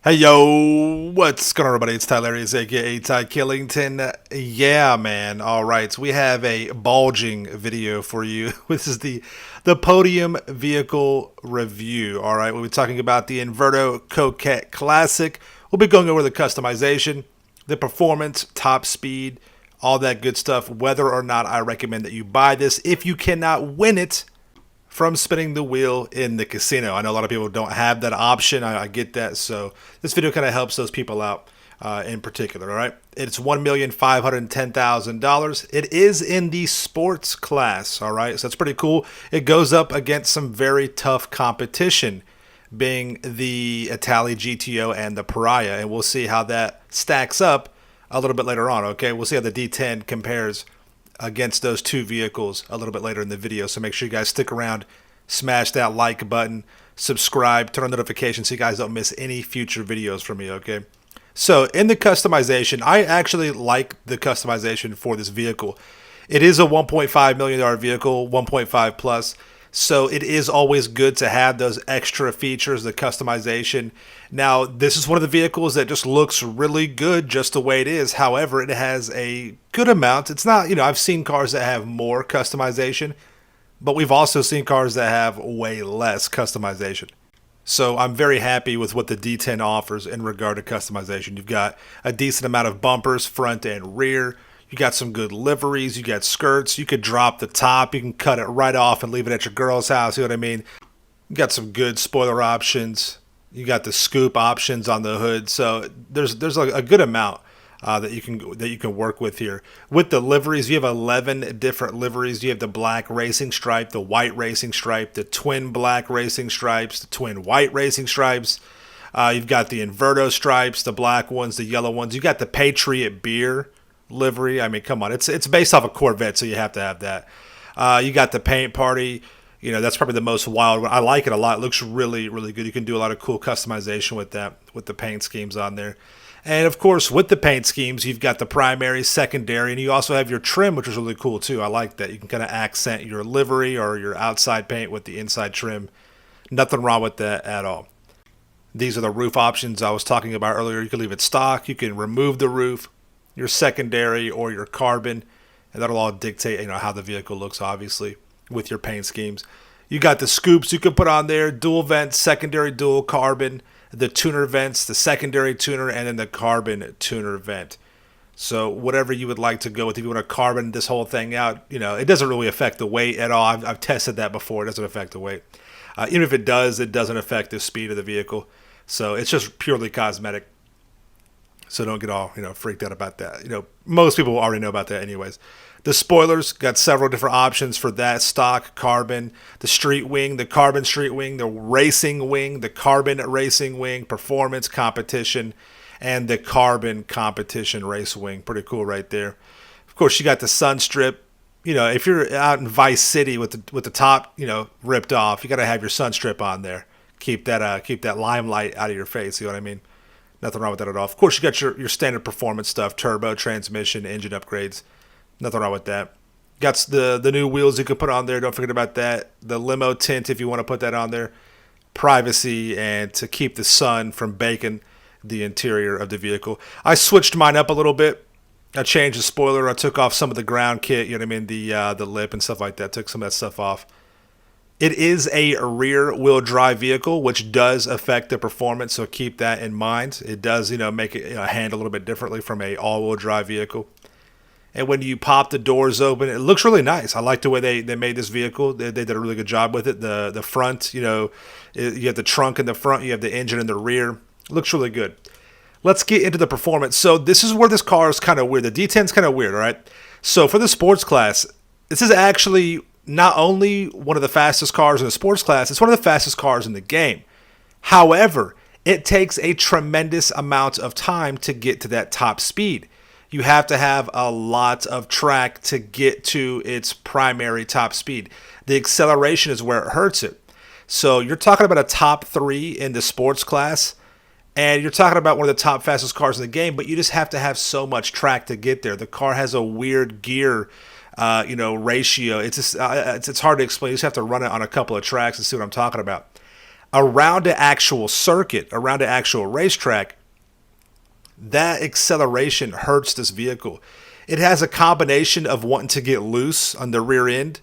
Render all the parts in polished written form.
Hey yo, what's going on, everybody? It's Tylarious, aka Ty Killington. Yeah, man. All right, so we have a bulging video for you. This is the Podium vehicle review. All right, we'll be talking about the Inverto Coquette Classic. We'll be going over the customization, the performance, top speed, all that good stuff. Whether or not I recommend that you buy this, if you cannot win it from spinning the wheel in the casino. I know a lot of people don't have that option. I get that. So this video kind of helps those people out in particular. All right. It's $1,510,000. It is in the sports class. All right. So that's pretty cool. It goes up against some very tough competition, being the Itali GTO and the Pariah. And we'll see how that stacks up a little bit later on. Okay. We'll see how the D10 compares against those two vehicles a little bit later in the video. So make sure you guys stick around, smash that like button, subscribe, turn on notifications so you guys don't miss any future videos from me, okay? So in the customization, I actually like the customization for this vehicle. It is a $1.5 million vehicle, 1.5 plus. So it is always good to have those extra features, the customization. Now, this is one of the vehicles that just looks really good just the way it is. However, it has a good amount. It's not, I've seen cars that have more customization, but we've also seen cars that have way less customization. So I'm very happy with what the D10 offers in regard to customization. You've got a decent amount of bumpers, front and rear. You got some good liveries. You got skirts. You could drop the top. You can cut it right off and leave it at your girl's house. You know what I mean? You got some good spoiler options. You got the scoop options on the hood. So there's a good amount that you can work with here. With the liveries, you have 11 different liveries. You have the black racing stripe, the white racing stripe, the twin black racing stripes, the twin white racing stripes. You've got the Inverto stripes, the black ones, the yellow ones. You got the Patriot beer livery. I mean, come on, it's based off a Corvette, so you have to have that. You got the paint party. That's probably the most wild one. I like it a lot. It looks really, really good. You can do a lot of cool customization with that, with the paint schemes on there. And of course, with the paint schemes, you've got the primary, secondary, and you also have your trim, which is really cool too. I like that. You can kind of accent your livery or your outside paint with the inside trim. Nothing wrong with that at all. These are the roof options I was talking about earlier. You can leave it stock. You can remove the roof, your secondary or your carbon, and that'll all dictate how the vehicle looks, obviously, with your paint schemes. You got the scoops you can put on there, dual vents, secondary dual carbon, the tuner vents, the secondary tuner, and then the carbon tuner vent. So whatever you would like to go with, if you want to carbon this whole thing out, it doesn't really affect the weight at all. I've tested that before. It doesn't affect the weight. Even if it doesn't affect the speed of the vehicle. So it's just purely cosmetic. So don't get all freaked out about that. Most people already know about that anyways. The spoilers got several different options for that: stock, carbon, the street wing, the carbon street wing, the racing wing, the carbon racing wing, performance competition, and the carbon competition race wing. Pretty cool right there. Of course, you got the sun strip. If you're out in Vice City with the top ripped off, you got to have your sun strip on there. Keep that limelight out of your face. You know what I mean? Nothing wrong with that at all. Of course, you got your standard performance stuff: turbo, transmission, engine upgrades. Nothing wrong with that. Got the new wheels you can put on there. Don't forget about that. The limo tint, if you want to put that on there. Privacy and to keep the sun from baking the interior of the vehicle. I switched mine up a little bit. I changed the spoiler. I took off some of the ground kit. You know what I mean? The lip and stuff like that. Took some of that stuff off. It is a rear-wheel drive vehicle, which does affect the performance, so keep that in mind. It does, make it handle a little bit differently from a all-wheel drive vehicle. And when you pop the doors open, it looks really nice. I like the way they made this vehicle. They did a really good job with it. The front, you have the trunk in the front, you have the engine in the rear. It looks really good. Let's get into the performance. So this is where this car is kind of weird. The D10 is kind of weird, all right? So for the sports class, this is actually not only one of the fastest cars in the sports class, it's one of the fastest cars in the game. However, it takes a tremendous amount of time to get to that top speed. You have to have a lot of track to get to its primary top speed. The acceleration is where it hurts it. So you're talking about a top 3 in the sports class, and you're talking about one of the top fastest cars in the game, but you just have to have so much track to get there. The car has a weird gear ratio. It's just it's hard to explain. You just have to run it on a couple of tracks and see what I'm talking about. around the actual circuit, around the actual racetrack, that acceleration hurts this vehicle. It has a combination of wanting to get loose on the rear end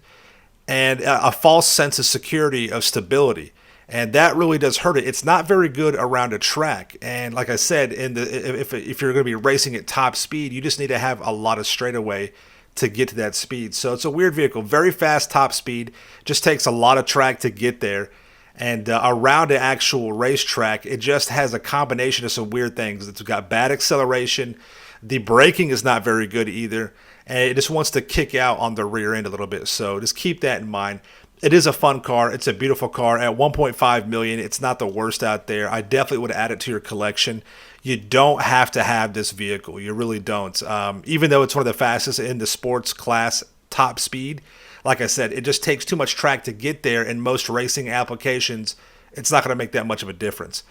and a false sense of security, of stability. And that really does hurt it. It's not very good around a track. And like I said, if you're going to be racing at top speed, you just need to have a lot of straightaway to get to that speed. So it's a weird vehicle. Very fast top speed. Just takes a lot of track to get there. And around the actual racetrack, it just has a combination of some weird things. It's got bad acceleration. The braking is not very good either. And it just wants to kick out on the rear end a little bit. So just keep that in mind. It is a fun car. It's a beautiful car. At $1.5 million, it's not the worst out there. I definitely would add it to your collection. You don't have to have this vehicle. You really don't. Even though it's one of the fastest in the sports class top speed, like I said, it just takes too much track to get there. In most racing applications, it's not going to make that much of a difference.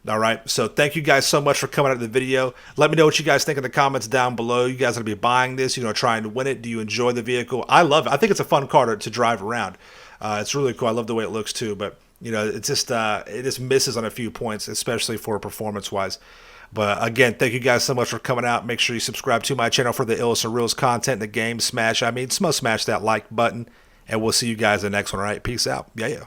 All right, so thank you guys so much for coming out of the video. Let me know what you guys think in the comments down below. You guys are going to be buying this. You're going to try and win it. Do you enjoy the vehicle? I love it. I think it's a fun car to drive around. It's really cool. I love the way it looks too, but it just misses on a few points, especially for performance-wise. But again, thank you guys so much for coming out. Make sure you subscribe to my channel for the illest and realest content in the game. Smash that like button, and we'll see you guys in the next one. All right, peace out. Yeah.